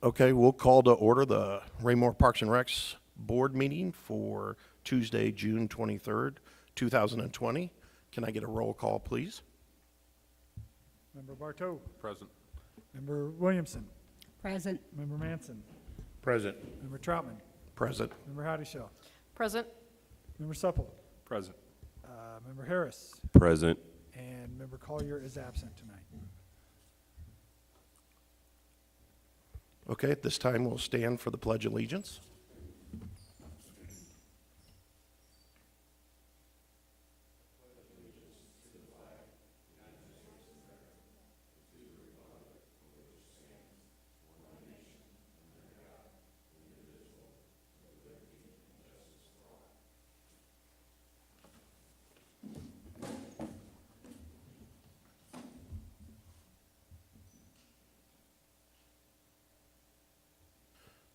Okay, we'll call to order the Raymore Parks and Recs Board meeting for Tuesday, June 23rd, 2020. Can I get a roll call, please? Member Bartow. Present. Member Williamson. Present. Member Manson. Present. Member Troutman. Present. Member Hoddyshaw. Present. Member Supple. Present. Member Harris. Present. And Member Collier is absent tonight. Okay, at this time we'll stand for the Pledge of Allegiance.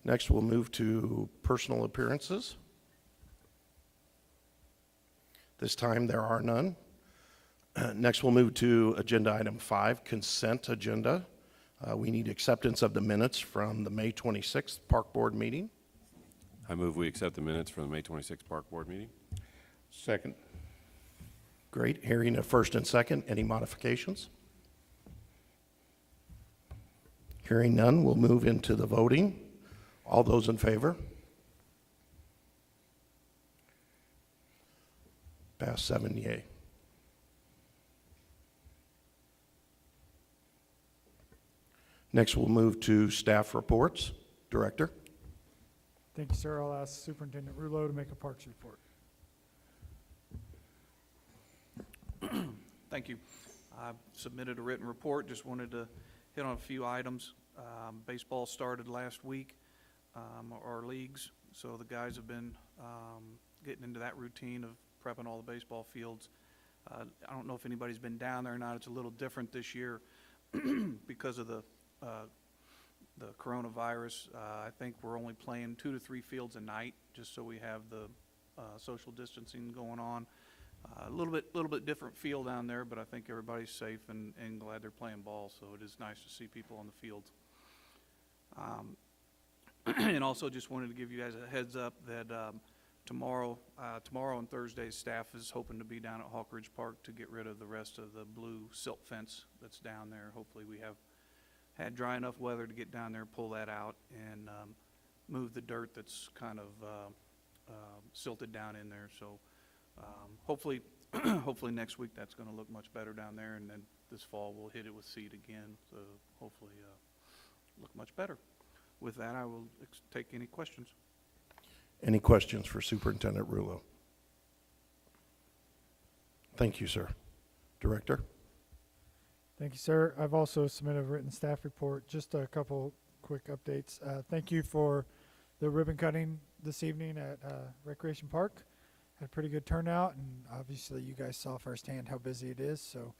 Next, we'll move to personal appearances. This time, there are none. Next, we'll move to agenda item 5, consent agenda. We need acceptance of the minutes from the May 26th Park Board meeting. I move we accept the minutes from the May 26th Park Board meeting. Second. Great. Hearing a first and second. Any modifications? Hearing none, we'll move into the voting. All those in favor? Pass 7 yea. Next, we'll move to staff reports. Director? Thank you, sir. I'll ask Superintendent Rulo to make a parks report. Thank you. I submitted a written report. Just wanted to hit on a few items. Baseball started last week, our leagues, so the guys have been getting into that routine of prepping all the baseball fields. I don't know if anybody's been down there or not. It's a little different this year because of the coronavirus. I think we're only playing 2 to 3 fields a night, just so we have the social distancing going on. A little bit different feel down there, but I think everybody's safe and glad they're playing ball, so it is nice to see people on the field. And also just wanted to give you guys a heads up that tomorrow and Thursday, staff is hoping to be down at Hawk Ridge Park to get rid of the rest of the blue silt fence that's down there. Hopefully we have had dry enough weather to get down there, pull that out, and move the dirt that's kind of silted down in there. So hopefully next week that's going to look much better down there, and then this fall we'll hit it with seed again, so hopefully look much better. With that, I will take any questions. Any questions for Superintendent Rulo? Thank you, sir. Director? Thank you, sir. I've also submitted a written staff report. Just a couple quick updates. Thank you for the ribbon cutting this evening at Recreation Park. Had a pretty good turnout, and obviously you guys saw firsthand how busy it is, so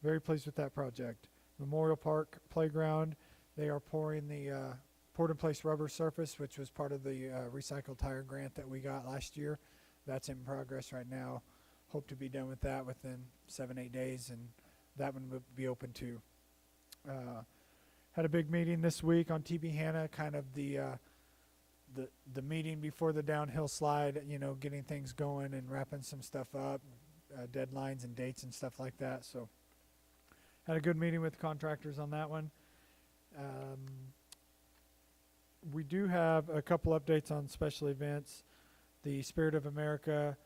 very pleased with that project. Memorial Park Playground, they are pouring the poured-in-place rubber surface, which was part of the recycled tire grant that we got last year. That's in progress right now. Hope to be done with that within 7-8 days, and that one will be open too. Had a big meeting this week on TB Hanna, kind of the meeting before the downhill slide, you know, getting things going and wrapping some stuff up, deadlines and dates and stuff like that. So had a good meeting with contractors on that one. We do have a couple updates on special events. The Spirit of America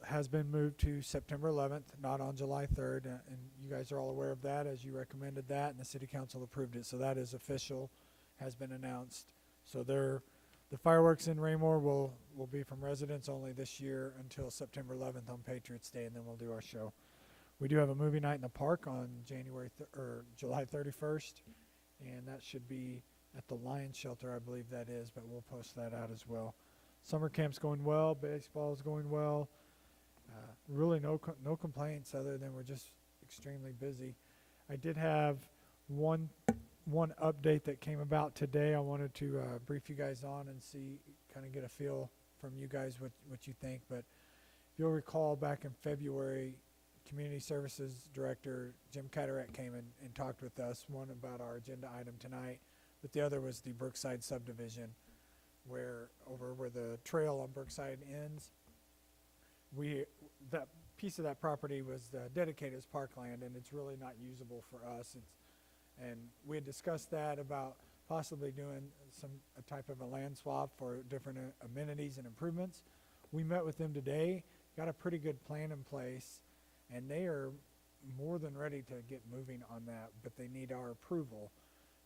has been moved to September 11th, not on July 3rd, and you guys are all aware of that as you recommended that, and the City Council approved it. So that is official, has been announced. So the fireworks in Raymore will be from residents only this year until September 11th on Patriots Day, and then we'll do our show. We do have a movie night in the park on July 31st, and that should be at the Lions Shelter, I believe that is, but we'll post that out as well. Summer camp's going well, baseball is going well. Really no complaints other than we're just extremely busy. I did have one update that came about today. I wanted to brief you guys on and kind of get a feel from you guys what you think. But if you'll recall, back in February, Community Services Director Jim Cataract came and talked with us, one about our agenda item tonight, but the other was the Brookside subdivision, where the trail on Brookside ends. That piece of that property was dedicated as parkland, and it's really not usable for us. And we had discussed that about possibly doing a type of a land swap for different amenities and improvements. We met with them today, got a pretty good plan in place, and they are more than ready to get moving on that, but they need our approval.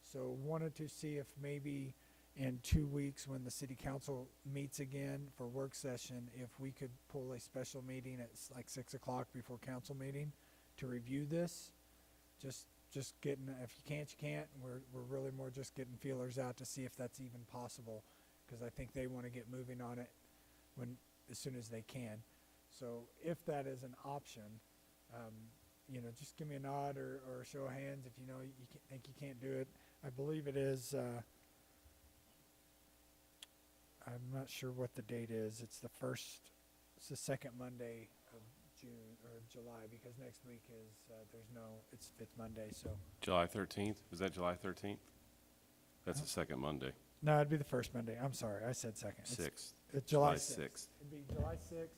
So wanted to see if maybe in 2 weeks, when the city council meets again for work session, if we could pull a special meeting at like 6 o'clock before council meeting to review this. Just getting, if you can't, you can't. We're really more just getting feelers out to see if that's even possible, because I think they want to get moving on it as soon as they can. So if that is an option, just give me a nod or a show of hands if you know think you can't do it. I believe it is. I'm not sure what the date is. It's the second Monday of June or July, because next week is it's fifth Monday. So July 13th? Is that July 13th? That's the second Monday. no, it'd be the first Monday. I'm sorry, I said second. 6th. It's July July 6th. 6th. It'd be July 6th.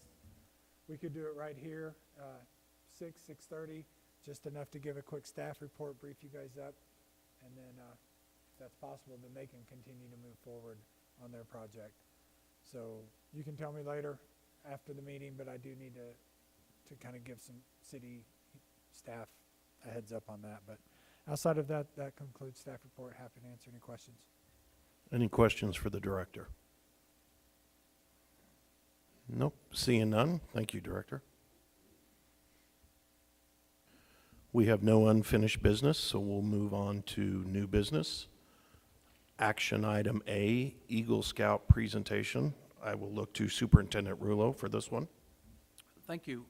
We could do it right here, 6:30, just enough to give a quick staff report, brief you guys up, and then if that's possible, then they can continue to move forward on their project. So you can tell me later after the meeting, but I do need to kind of give some city staff a heads up on that. But outside of that, that concludes staff report. Happy to answer any questions. Any questions for the director? Nope, seeing none. Thank you, Director. We have no unfinished business, so we'll move on to new business. Action item A, Eagle Scout presentation. I will look to Superintendent Rulo for this one. Thank you.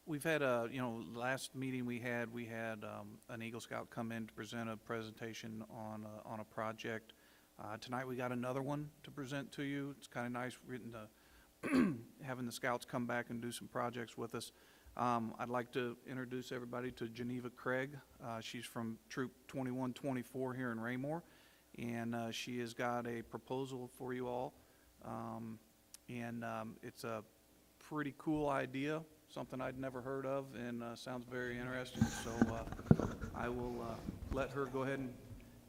We've had last meeting we had an Eagle Scout come in to present a presentation on a project. Tonight we got another one to present to you. It's kind of nice having the Scouts come back and do some projects with us. I'd like to introduce everybody to Geneva Craig. She's from Troop 2124 here in Raymore, and she has got a proposal for you all. It's a pretty cool idea, something I'd never heard of, and sounds very interesting. So I will let her go ahead and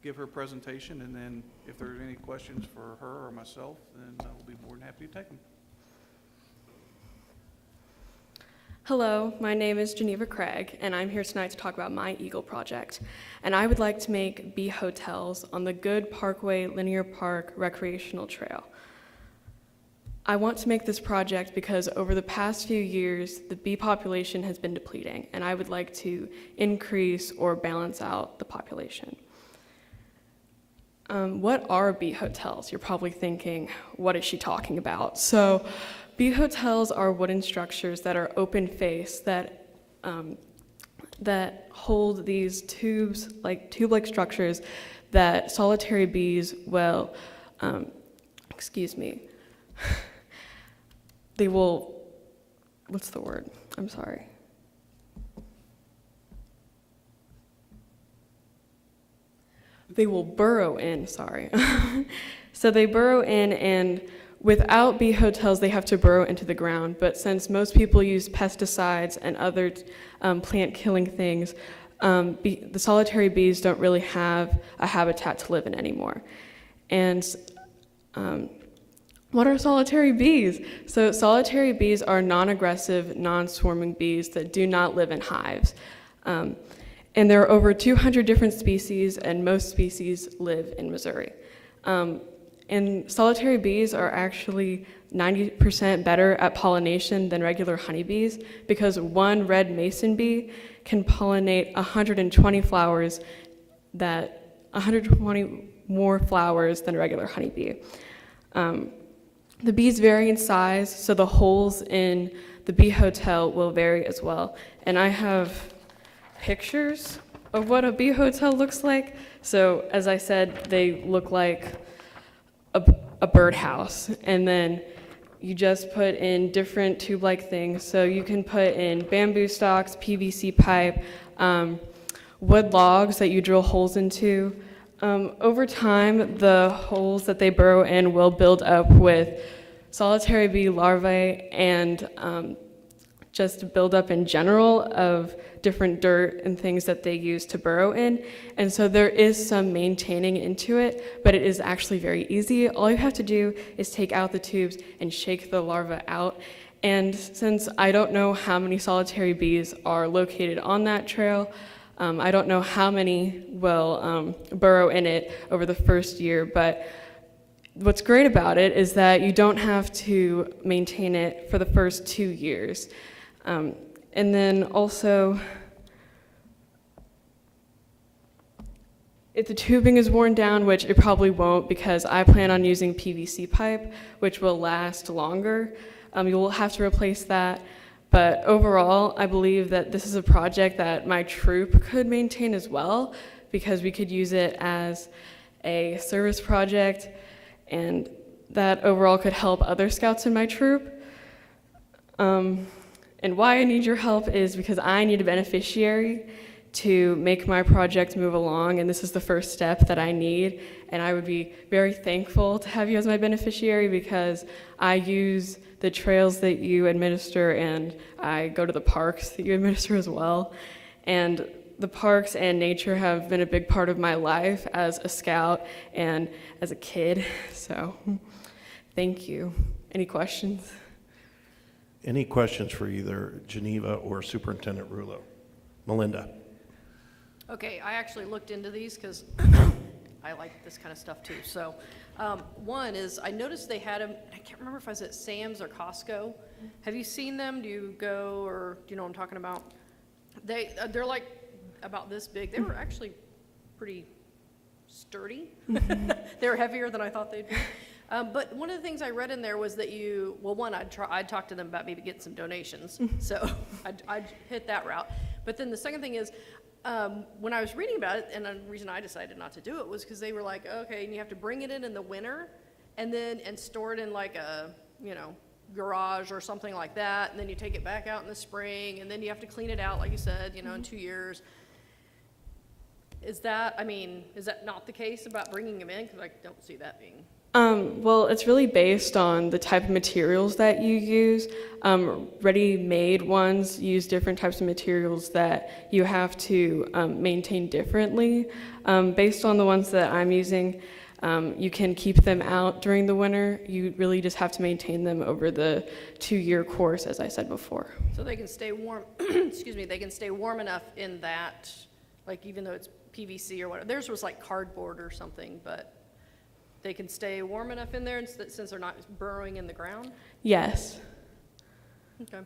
give her presentation, and then if there's any questions for her or myself, then we'll be more than happy to take them. Hello, my name is Geneva Craig, and I'm here tonight to talk about my Eagle project. And I would like to make bee hotels on the Good Parkway Linear Park Recreational Trail. I want to make this project because over the past few years, the bee population has been depleting, and I would like to increase or balance out the population. What are bee hotels? You're probably thinking, what is she talking about? So, bee hotels are wooden structures that are open-faced that hold these tube-like structures that solitary bees will, they will, what's the word? I'm sorry. They will burrow in, sorry. So they burrow in, and without bee hotels, they have to burrow into the ground. But since most people use pesticides and other plant-killing things, the solitary bees don't really have a habitat to live in anymore. And what are solitary bees? So solitary bees are non-aggressive, non-swarming bees that do not live in hives. And there are over 200 different species, and most species live in Missouri. And solitary bees are actually 90% better at pollination than regular honeybees, because one red mason bee can pollinate 120 more flowers than a regular honeybee. The bees vary in size, so the holes in the bee hotel will vary as well. And I have pictures of what a bee hotel looks like. So as I said, they look like a birdhouse, and then you just put in different tube-like things. So you can put in bamboo stalks, PVC pipe, wood logs that you drill holes into. Over time, the holes that they burrow in will build up with solitary bee larvae and just build up in general of different dirt and things that they use to burrow in. And so there is some maintaining into it, but it is actually very easy. All you have to do is take out the tubes and shake the larva out. And since I don't know how many solitary bees are located on that trail, I don't know how many will burrow in it over the first year, but what's great about it is that you don't have to maintain it for the first 2 years. And then also, if the tubing is worn down, which it probably won't because I plan on using PVC pipe, which will last longer, you will have to replace that. But overall, I believe that this is a project that my troop could maintain as well, because we could use it as a service project, and that overall could help other scouts in my troop. And why I need your help is because I need a beneficiary to make my project move along, and this is the first step that I need. And I would be very thankful to have you as my beneficiary, because I use the trails that you administer, and I go to the parks that you administer as well. And the parks and nature have been a big part of my life as a scout and as a kid. So thank you. Any questions? Any questions for either Geneva or Superintendent Rulo? Melinda? Okay, I actually looked into these because I like this kind of stuff too. So, one is I noticed they had them. I can't remember if I was at Sam's or Costco. Have you seen them? Do you go, or do you know what I'm talking about? They're like about this big. They were actually pretty sturdy. They were heavier than I thought they'd be. But one of the things I read in there was that I'd talk to them about maybe getting some donations. So I'd hit that route. But then the second thing is, when I was reading about it, and the reason I decided not to do it was because they were like, okay, and you have to bring it in the winter, and store it in like a, garage or something like that, and then you take it back out in the spring, and then you have to clean it out, like you said, in 2 years. Is that not the case about bringing them in? Because I don't see that being. Well, it's really based on the type of materials that you use. Ready-made ones use different types of materials that you have to maintain differently. Based on the ones that I'm using, you can keep them out during the winter. You really just have to maintain them over the 2-year course, as I said before. So they can stay warm, excuse me, they can stay warm enough in that, like even though it's PVC or whatever. Theirs was like cardboard or something, but they can stay warm enough in there since they're not burrowing in the ground? Yes. Okay.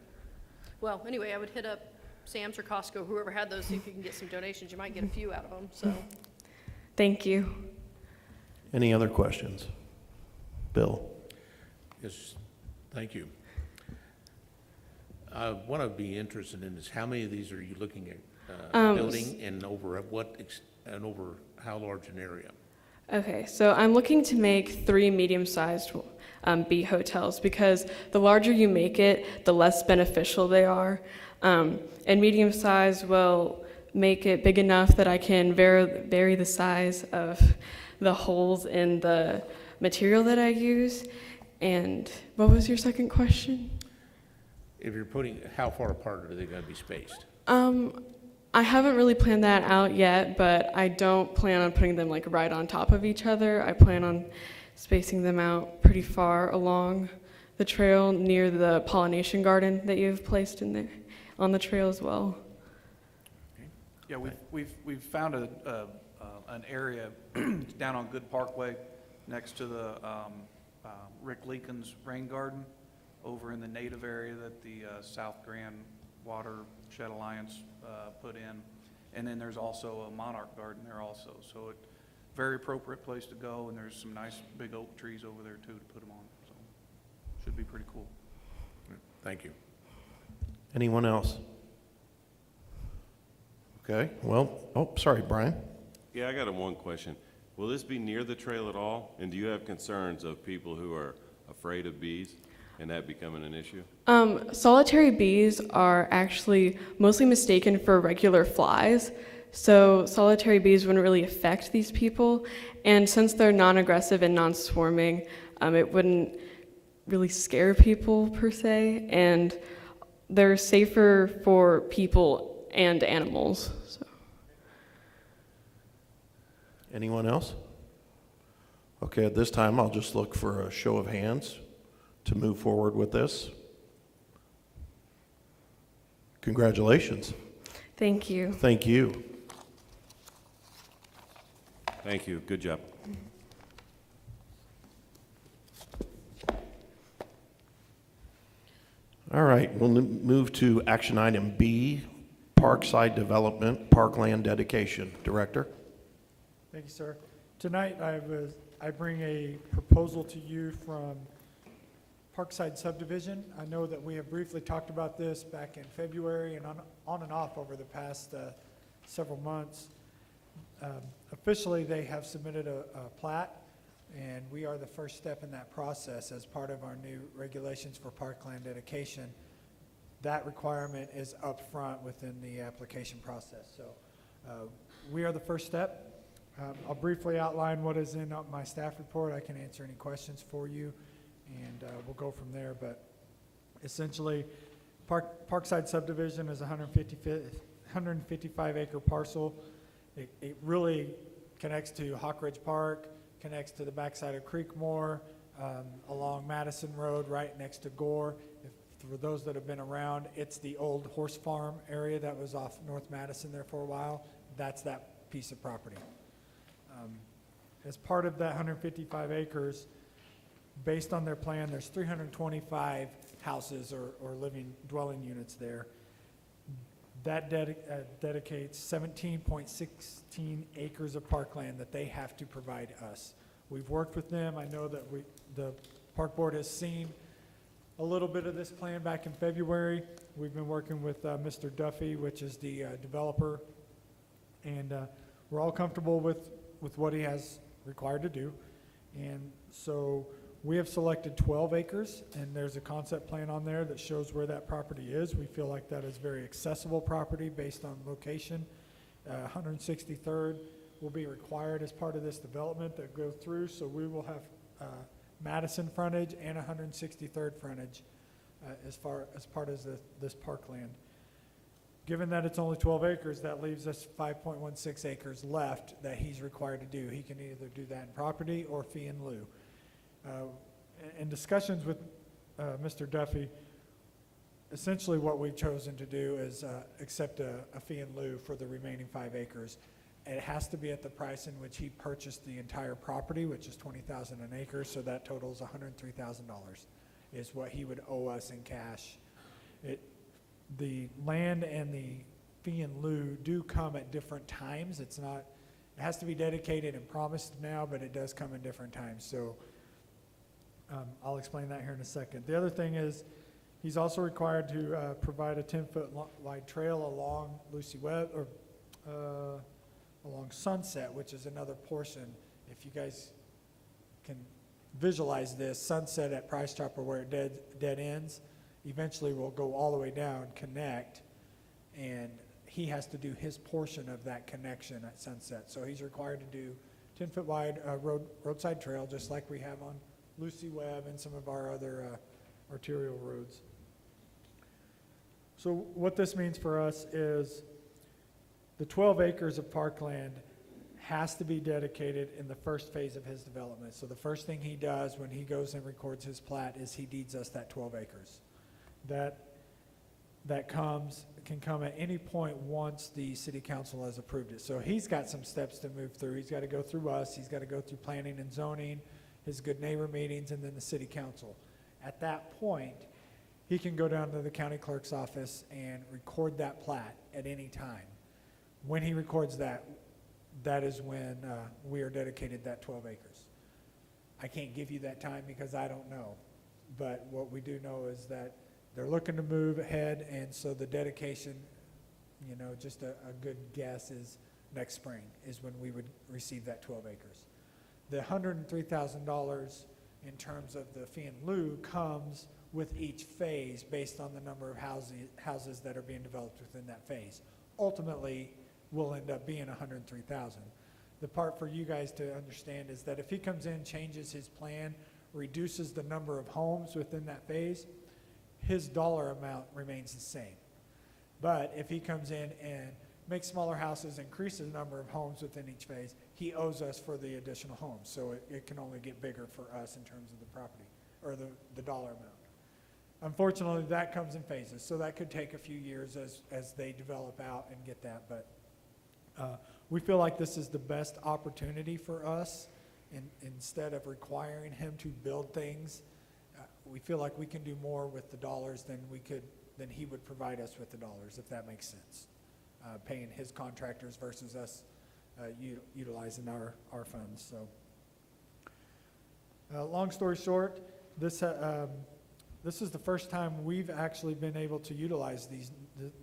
Well, anyway, I would hit up Sam's or Costco, whoever had those, see if you can get some donations. You might get a few out of them, so. Thank you. Any other questions? Bill? Yes, thank you. What I'd be interested in is how many of these are you looking at building, and over over how large an area? Okay, so I'm looking to make 3 medium-sized bee hotels, because the larger you make it, the less beneficial they are. And medium-sized will make it big enough that I can vary the size of the holes in the material that I use. And what was your second question? If you're how far apart are they going to be spaced? I haven't really planned that out yet, but I don't plan on putting them like right on top of each other. I plan on spacing them out pretty far along the trail near the pollination garden that you've placed in there on the trail as well. Yeah, we've found an area down on Good Parkway next to the Rick Leakin's rain garden over in the native area that the South Grand Watershed Alliance put in. And then there's also a monarch garden there also. So it's a very appropriate place to go, and there's some nice big oak trees over there too to put them on. So should be pretty cool. Thank you. Anyone else? Okay, well, sorry, Brian. Yeah, I got one question. Will this be near the trail at all? And do you have concerns of people who are afraid of bees and that becoming an issue? Solitary bees are actually mostly mistaken for regular flies. So solitary bees wouldn't really affect these people. And since they're non-aggressive and non-swarming, it wouldn't really scare people per se. And they're safer for people and animals. So. Anyone else? Okay, at this time, I'll just look for a show of hands to move forward with this. Congratulations. Thank you. Thank you. Thank you, good job. All right, we'll move to action item B, Parkside Development, Parkland Dedication. Director? Thank you, sir. Tonight, I bring a proposal to you from Parkside Subdivision. I know that we have briefly talked about this back in February and on and off over the past several months. Officially, they have submitted a plat, and we are the first step in that process as part of our new regulations for parkland dedication. That requirement is up front within the application process. So we are the first step. I'll briefly outline what is in my staff report. I can answer any questions for you, and we'll go from there. But essentially, Parkside Subdivision is a 155-acre parcel. It really connects to Hawk Ridge Park, connects to the backside of Creekmore, along Madison Road, right next to Gore. For those that have been around, it's the old horse farm area that was off North Madison there for a while. That's that piece of property. As part of that 155 acres, based on their plan, there's 325 houses or dwelling units there. That dedicates 17.16 acres of parkland that they have to provide us. We've worked with them. I know that the Park Board has seen a little bit of this plan back in February. We've been working with Mr. Duffy, which is the developer, and we're all comfortable with what he has required to do. And so we have selected 12 acres, and there's a concept plan on there that shows where that property is. We feel like that is very accessible property based on location. 163rd will be required as part of this development that go through, so we will have Madison frontage and 163rd frontage as part of this parkland. Given that it's only 12 acres, that leaves us 5.16 acres left that he's required to do. He can either do that in property or fee in lieu. In discussions with Mr. Duffy, essentially what we've chosen to do is accept a fee in lieu for the remaining 5 acres. It has to be at the price in which he purchased the entire property, which is $20,000 an acre, so that totals $103,000 is what he would owe us in cash. The land and the fee in lieu do come at different times. It has to be dedicated and promised now, but it does come in different times. So I'll explain that here in a second. The other thing is he's also required to provide a 10-foot wide trail along Lucy Webb, or along Sunset, which is another portion. If you guys can visualize this, Sunset at Price Chopper where it dead ends, eventually will go all the way down, connect, and he has to do his portion of that connection at Sunset. So he's required to do 10-foot wide roadside trail, just like we have on Lucy Webb and some of our other arterial roads. So what this means for us is the 12 acres of parkland has to be dedicated in the first phase of his development. So the first thing he does when he goes and records his plat is he deeds us that 12 acres. That can come at any point once the city council has approved it. So he's got some steps to move through. He's got to go through us. He's got to go through planning and zoning, his good neighbor meetings, and then the city council. At that point, he can go down to the county clerk's office and record that plat at any time. When he records that, that is when we are dedicated that 12 acres. I can't give you that time because I don't know. But what we do know is that they're looking to move ahead, and so the dedication, just a good guess is next spring is when we would receive that 12 acres. The $103,000 in terms of the fee in lieu comes with each phase based on the number of houses that are being developed within that phase. Ultimately, will end up being 103,000. The part for you guys to understand is that if he comes in, changes his plan, reduces the number of homes within that phase, his dollar amount remains the same. But if he comes in and makes smaller houses, increases the number of homes within each phase, he owes us for the additional homes. So it can only get bigger for us in terms of the property, or the dollar amount. Unfortunately, that comes in phases, so that could take a few years as they develop out and get that. But we feel like this is the best opportunity for us. Instead of requiring him to build things, we feel like we can do more with the dollars than he would provide us with the dollars, if that makes sense. Paying his contractors versus us utilizing our funds. So, long story short, this is the first time we've actually been able to utilize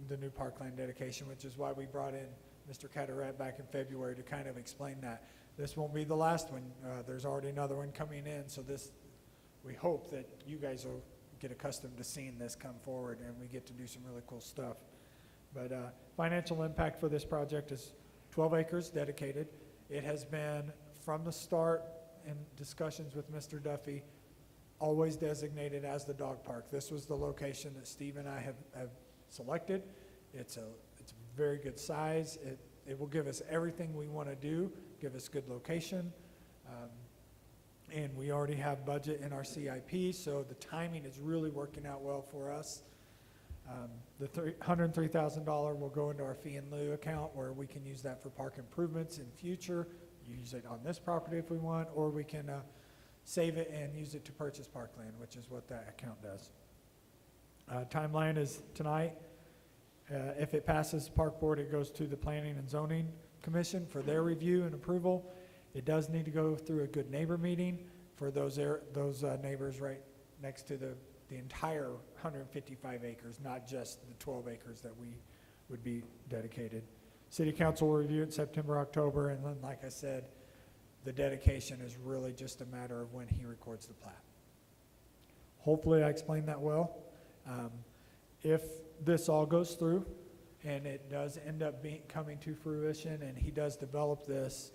the new parkland dedication, which is why we brought in Mr. Carteret back in February to kind of explain that. This won't be the last one. There's already another one coming in, so we hope that you guys will get accustomed to seeing this come forward and we get to do some really cool stuff. But financial impact for this project is 12 acres dedicated. It has been, from the start in discussions with Mr. Duffy, always designated as the dog park. This was the location that Steve and I have selected. It's a very good size. It will give us everything we want to do, give us good location. And we already have budget in our CIP, so the timing is really working out well for us. The $103,000 will go into our fee in lieu account, where we can use that for park improvements in future, use it on this property if we want, or we can save it and use it to purchase parkland, which is what that account does. Timeline is tonight. If it passes Park Board, it goes to the Planning and Zoning Commission for their review and approval. It does need to go through a good neighbor meeting for those neighbors right next to the entire 155 acres, not just the 12 acres that we would be dedicated. City Council will review it in September, October, and then, like I said, the dedication is really just a matter of when he records the plat. Hopefully I explained that well. If this all goes through and it does end up coming to fruition and he does develop this,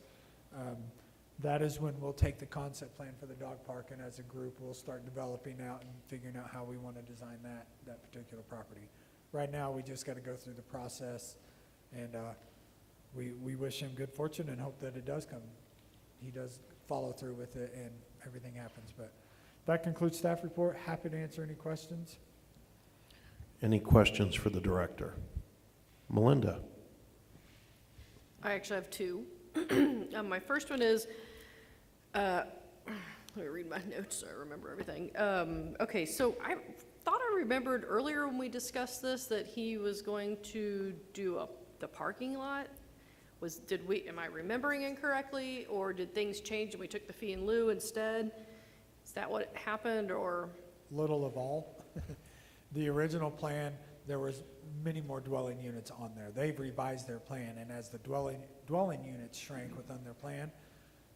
that is when we'll take the concept plan for the dog park, and as a group we'll start developing out and figuring out how we want to design that particular property. Right now we just got to go through the process, and we wish him good fortune and hope that it does come. He does follow through with it and everything happens. But that concludes staff report. Happy to answer any questions. Any questions for the director? Melinda? I actually have two. My first one is, let me read my notes so I remember everything. Okay, so I thought I remembered earlier when we discussed this that he was going to do the parking lot. Am I remembering incorrectly, or did things change and we took the fee in lieu instead? Is that what happened, or? Little of all. The original plan, there was many more dwelling units on there. They've revised their plan, and as the dwelling units shrank within their plan,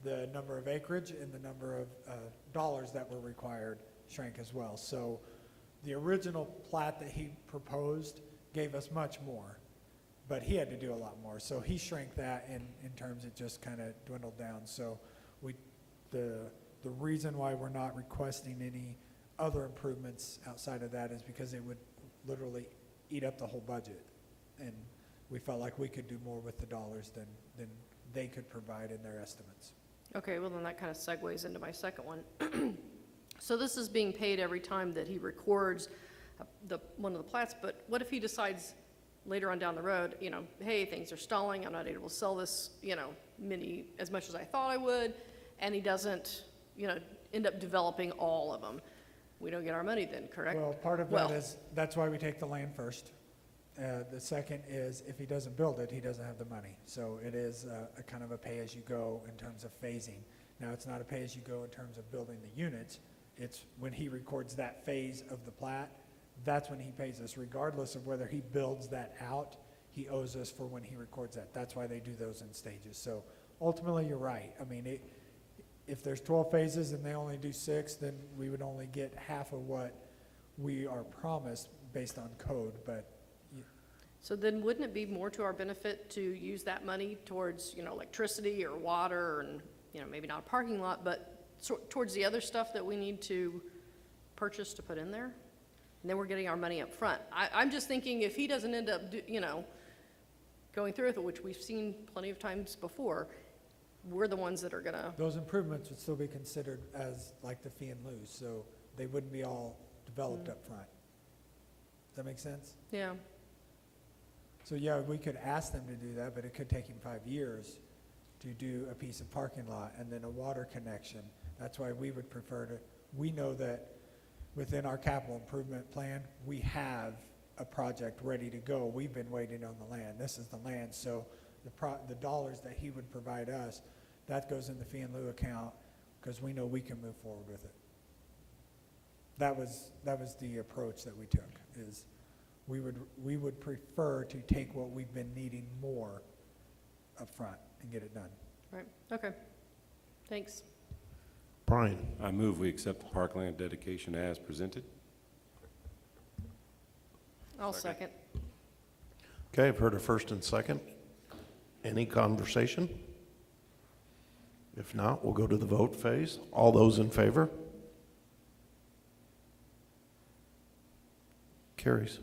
the number of acreage and the number of dollars that were required shrank as well. So the original plat that he proposed gave us much more, but he had to do a lot more. So he shrank that, and in terms it just kind of dwindled down. So the reason why we're not requesting any other improvements outside of that is because it would literally eat up the whole budget, and we felt like we could do more with the dollars than they could provide in their estimates. Okay, well then that kind of segues into my second one. So this is being paid every time that he records one of the plats, but what if he decides later on down the road, hey, things are stalling, I'm not able to sell this, as much as I thought I would, and he doesn't, end up developing all of them. We don't get our money then, correct? Well, part of that is, that's why we take the land first. The second is, if he doesn't build it, he doesn't have the money. So it is a kind of a pay-as-you-go in terms of phasing. Now, it's not a pay-as-you-go in terms of building the units. It's when he records that phase of the plat, that's when he pays us. Regardless of whether he builds that out, he owes us for when he records that. That's why they do those in stages. So ultimately, you're right. I mean, if there's 12 phases and they only do 6, then we would only get half of what we are promised based on code. But So then wouldn't it be more to our benefit to use that money towards, electricity or water and, maybe not a parking lot, but towards the other stuff that we need to purchase to put in there? And then we're getting our money up front. I'm just thinking if he doesn't end up, going through with it, which we've seen plenty of times before, we're the ones that are gonna, Those improvements would still be considered as like the fee and lieu, so they wouldn't be all developed up front. Does that make sense? yeah. So yeah, we could ask them to do that, but it could take him 5 years to do a piece of parking lot and then a water connection. That's why we would prefer to, we know that within our capital improvement plan, we have a project ready to go. We've been waiting on the land. This is the land, so the dollars that he would provide us, that goes in the fee and lieu account because we know we can move forward with it. That was the approach that we took, is we would prefer to take what we've been needing more up front and get it done. Right, okay. Thanks. Brian? I move we accept the parkland dedication as presented. I'll second. Okay, I've heard a first and second. Any conversation? If not, we'll go to the vote phase. All those in favor? Carries.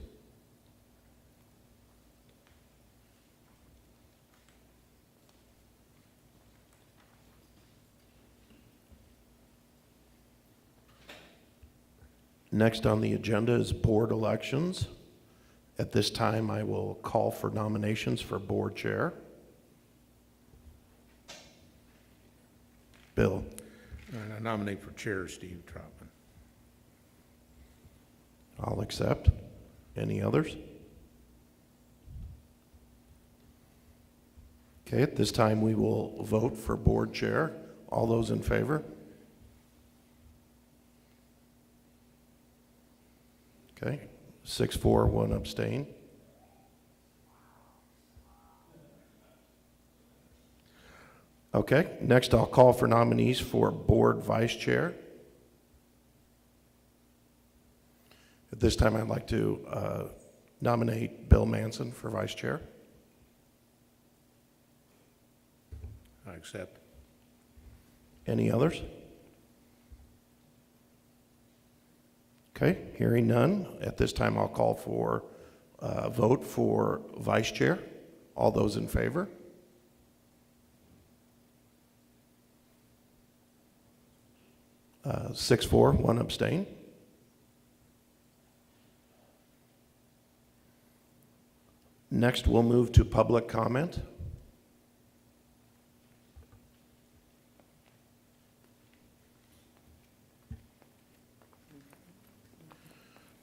Next on the agenda is board elections. At this time, I will call for nominations for board chair. Bill? And I nominate for chair Steve Trotman. I'll accept. Any others? Okay, at this time, we will vote for board chair. All those in favor? Okay, 6-4, 1 abstain. Okay, next I'll call for nominees for board vice chair. At this time, I'd like to nominate Bill Manson for vice chair. I accept. Any others? Okay, hearing none. At this time, I'll call for a vote for vice chair. All those in favor? Uh, 6-4, 1 abstain. Next, we'll move to public comment.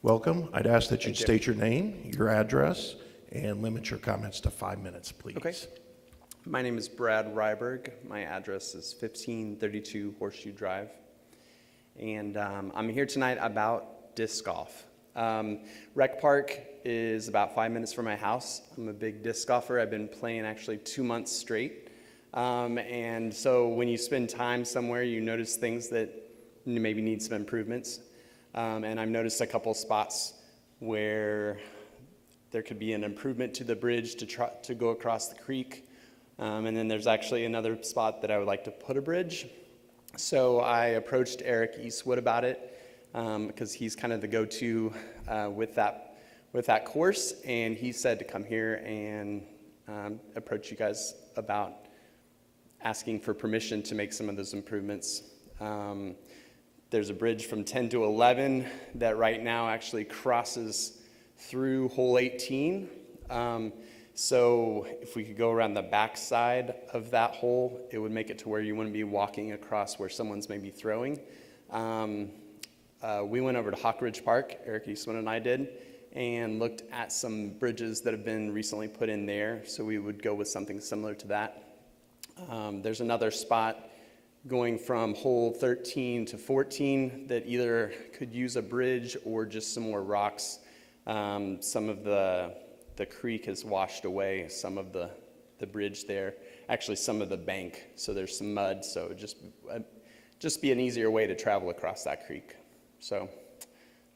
Welcome. I'd ask that you Thank you. state your name, your address, and limit your comments to 5 minutes, please. Okay. My name is Brad Ryberg. My address is 1532 Horseshoe Drive. And I'm here tonight about disc golf. Rec Park is about 5 minutes from my house. I'm a big disc golfer. I've been playing actually 2 months straight. And so when you spend time somewhere, you notice things that maybe need some improvements. And I've noticed a couple spots where there could be an improvement to the bridge to go across the creek. And then there's actually another spot that I would like to put a bridge. So I approached Eric Eastwood about it because he's kind of the go-to with that course. And he said to come here and approach you guys about asking for permission to make some of those improvements. There's a bridge from 10 to 11 that right now actually crosses through hole 18. So if we could go around the back side of that hole, it would make it to where you wouldn't be walking across where someone's maybe throwing. We went over to Hawkridge Park, Eric Eastman and I did, and looked at some bridges that have been recently put in there. So we would go with something similar to that. There's another spot going from hole 13 to 14 that either could use a bridge or just some more rocks. Some of the creek has washed away some of the bridge there, actually some of the bank, so there's some mud, so just be an easier way to travel across that creek. So,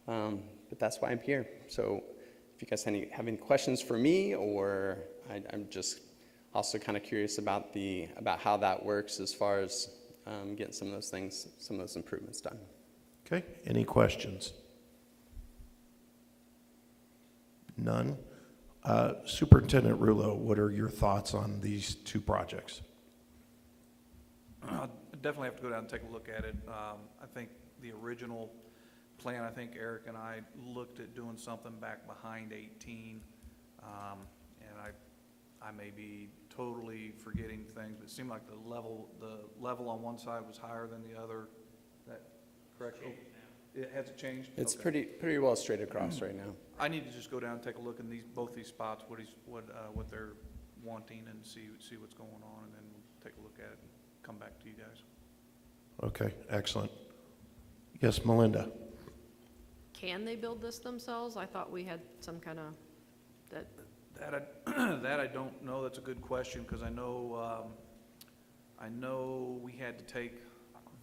but that's why I'm here. So if you guys have any questions for me, or I'm just also kind of curious about how that works as far as getting some of those improvements done. Okay, any questions? None? Superintendent Rulo, what are your thoughts on these two projects? I definitely have to go down and take a look at it. I think the original plan, I think Eric and I looked at doing something back behind 18. And I may be totally forgetting things, but it seemed like the level on one side was higher than the other. That correct? It hasn't changed? It's Okay. pretty well straight across right now. I need to just go down and take a look in both these spots, what they're wanting, and see what's going on, and then we'll take a look at it and come back to you guys. Okay, excellent. Yes, Melinda? Can they build this themselves? I thought we had some kind of, that, That I don't know. That's a good question, because I know we had to take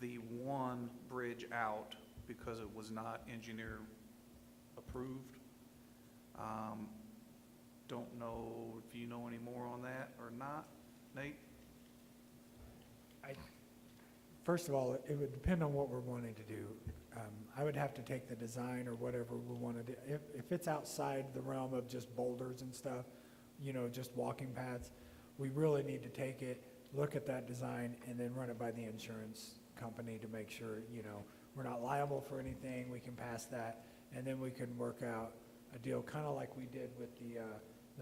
the one bridge out because it was not engineer approved. Don't know if you know any more on that or not, Nate? First of all, it would depend on what we're wanting to do. I would have to take the design or whatever we want to do. If it's outside the realm of just boulders and stuff, just walking paths, we really need to take it, look at that design, and then run it by the insurance company to make sure, we're not liable for anything, we can pass that, and then we can work out a deal, kind of like we did with the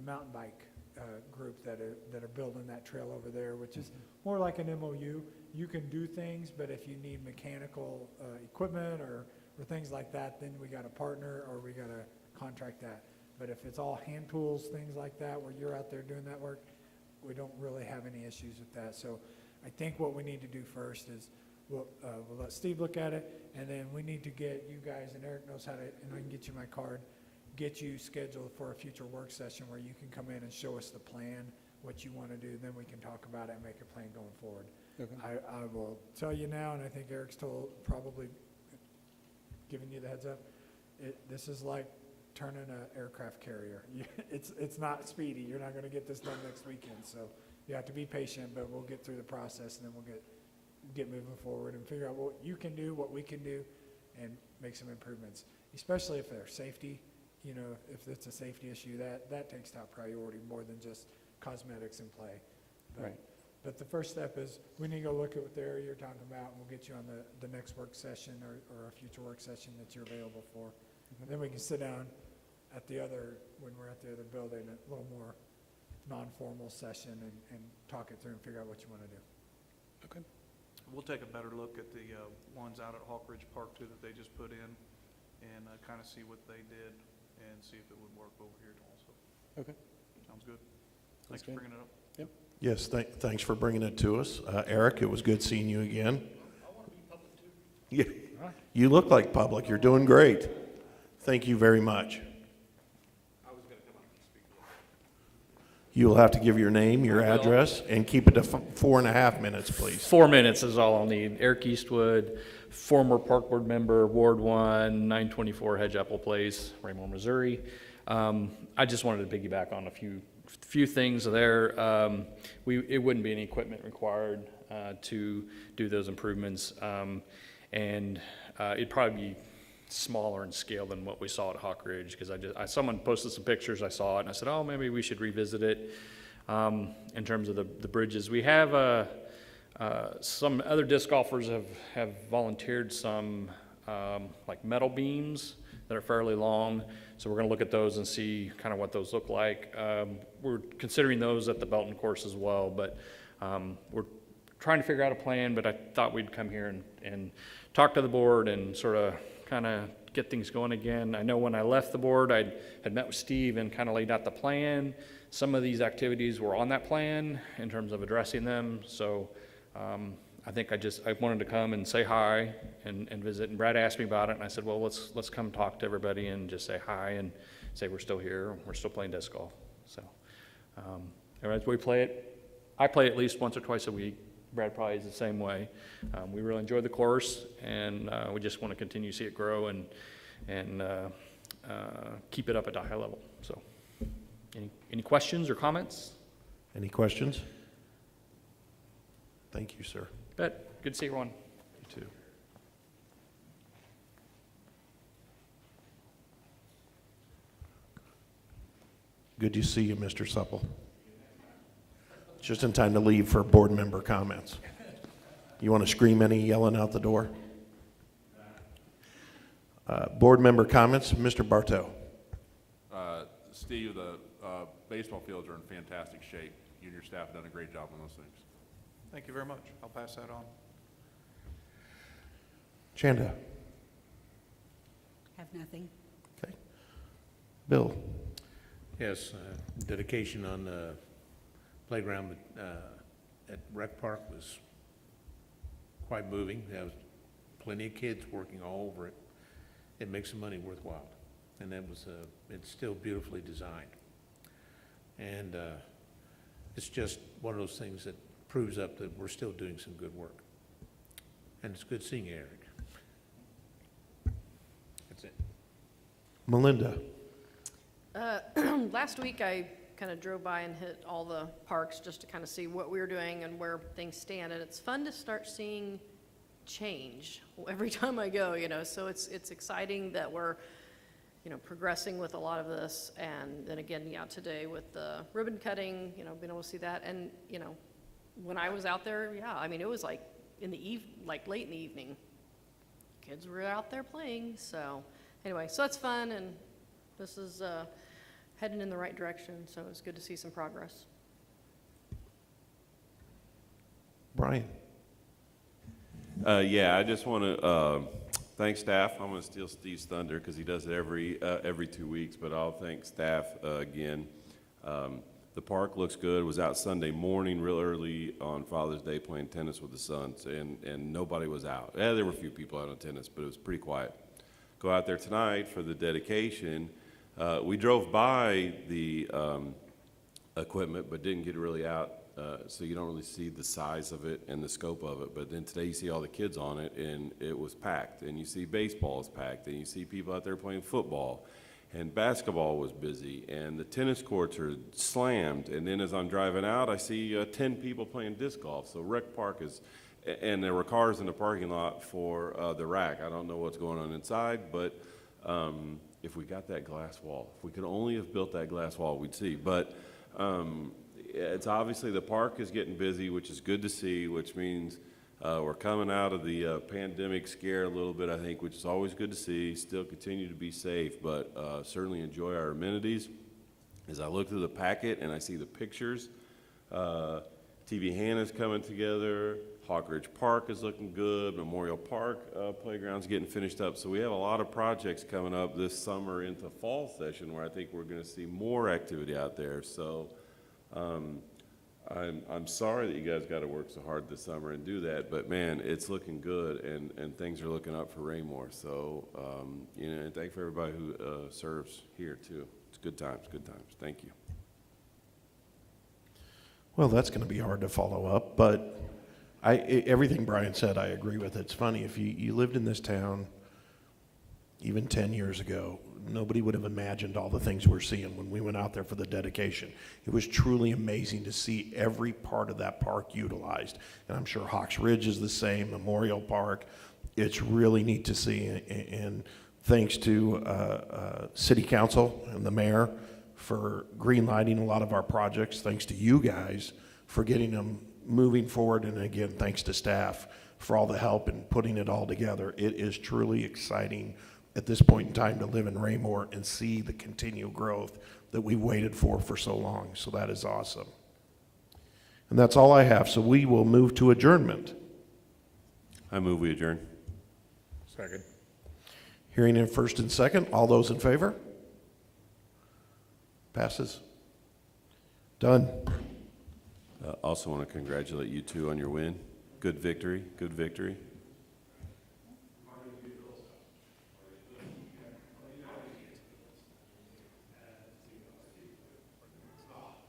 mountain bike group that are building that trail over there, which is more like an MOU. You can do things, but if you need mechanical equipment or things like that, then we got to partner or we got to contract that. But if it's all hand tools, things like that, where you're out there doing that work, we don't really have any issues with that. So I think what we need to do first is we'll let Steve look at it, and then we need to get you guys, and Eric knows how to, and I can get you my card, get you scheduled for a future work session where you can come in and show us the plan, what you want to do, then we can talk about it and make a plan going forward. Okay. I will tell you now, and I think Eric's probably giving you the heads up, this is like turning an aircraft carrier. It's not speedy. You're not going to get this done next weekend, so you have to be patient, but we'll get through the process, and then we'll get moving forward and figure out what you can do, what we can do, and make some improvements, especially if there's safety. If it's a safety issue, that takes top priority more than just cosmetics in play. Right. But the first step is we need to go look at what the area you're talking about, and we'll get you on the next work session or a future work session that you're available for. And then we can sit down when we're at the other building, a little more non-formal session and talk it through and figure out what you want to do. Okay. We'll take a better look at the ones out at Hawk Ridge Park too that they just put in, and kind of see what they did and see if it would work over here also. Okay. Sounds good. That's Thanks for good. bringing it up. Yep. Yes, thanks for bringing it to us. Eric, it was good seeing you again. I want to be public too. Yeah, you look like public. You're doing great. Thank you very much. You'll have to give your name, your address, and keep it to 4.5 minutes, please. 4 minutes is all I'll need. Eric Eastwood, former Park Board member, Ward 1, 924 Hedge Apple Place, Raymore, Missouri. I just wanted to piggyback on a few things there. It wouldn't be any equipment required to do those improvements, and it'd probably be smaller in scale than what we saw at Hawk Ridge, because someone posted some pictures, I saw it, and I said, oh, maybe we should revisit it in terms of the bridges. We have some other disc golfers have volunteered some like metal beams that are fairly long, so we're going to look at those and see kind of what those look like. We're considering those at the Belton course as well, but we're trying to figure out a plan, but I thought we'd come here and talk to the board and sort of kind of get things going again. I know when I left the board, I had met with Steve and kind of laid out the plan. Some of these activities were on that plan in terms of addressing them, so I think I wanted to come and say hi and visit, and Brad asked me about it, and I said, well, let's come talk to everybody and just say hi and say we're still here, we're still playing disc golf. So as we play it, I play at least once or twice a week. Brad probably is the same way. We really enjoy the course, and we just want to continue to see it grow and keep it up at a high level. So, any questions or comments? Any questions? Thank you, sir. Bet. Good to see everyone. You too. Good to see you, Mr. Supple. Just in time to leave for board member comments. You want to scream any yelling out the door? Board member comments, Mr. Bartow. Steve, the baseball fields are in fantastic shape. You and your staff have done a great job on those things. Thank you very much. I'll pass that on. Chanda. Have nothing. Okay. Bill. Yes, dedication on the playground at Rec Park was quite moving. There was plenty of kids working all over it. It makes the money worthwhile. And that was, it's still beautifully designed. And it's just one of those things that proves up that we're still doing some good work. And it's good seeing you, Eric. That's it. Melinda. Last week, I kind of drove by and hit all the parks just to kind of see what we were doing and where things stand. And it's fun to start seeing change every time I go, so it's exciting that we're, progressing with a lot of this. And then again, today with the ribbon cutting, being able to see that. And, when I was out there, it was like in the late in the evening. Kids were out there playing. So anyway, so that's fun. And this is heading in the right direction. So it's good to see some progress. Brian. Yeah, I just want to thank staff. I'm going to steal Steve's thunder because he does it every 2 weeks, but I'll thank staff again. The park looks good. Was out Sunday morning real early on Father's Day playing tennis with the sons, and nobody was out. Yeah, there were a few people out on tennis, but it was pretty quiet. Go out there tonight for the dedication. We drove by the equipment, but didn't get really out. So you don't really see the size of it and the scope of it. But then today you see all the kids on it, and it was packed. And you see baseball is packed, and you see people out there playing football. And basketball was busy, and the tennis courts are slammed. And then as I'm driving out, I see 10 people playing disc golf. So Rec Park is, and there were cars in the parking lot for the rack. I don't know what's going on inside, but if we got that glass wall, if we could only have built that glass wall, we'd see. But it's obviously the park is getting busy, which is good to see, which means we're coming out of the pandemic scare a little bit, I think, which is always good to see. Still continue to be safe, but certainly enjoy our amenities. As I look through the packet and I see the pictures, TV Hannah's coming together, Hawk Ridge Park is looking good, Memorial Park playground's getting finished up. So we have a lot of projects coming up this summer into fall session where I think we're going to see more activity out there. So I'm sorry that you guys got to work so hard this summer and do that, but man, it's looking good, and things are looking up for Raymore. So, and thank you for everybody who serves here too. It's good times, good times. Thank you. Well, that's going to be hard to follow up, but everything Brian said, I agree with. It's funny, if you lived in this town even 10 years ago, nobody would have imagined all the things we're seeing when we went out there for the dedication. It was truly amazing to see every part of that park utilized. And I'm sure Hawks Ridge is the same, Memorial Park. It's really neat to see. And thanks to City Council and the mayor for green lighting a lot of our projects. Thanks to you guys for getting them moving forward. And again, thanks to staff for all the help in putting it all together. It is truly exciting at this point in time to live in Raymore and see the continual growth that we waited for so long. So that is awesome. And that's all I have. So we will move to adjournment. I move we adjourn. Second. Hearing in first and second, all those in favor? Passes. Done. Also want to congratulate you two on your win. Good victory,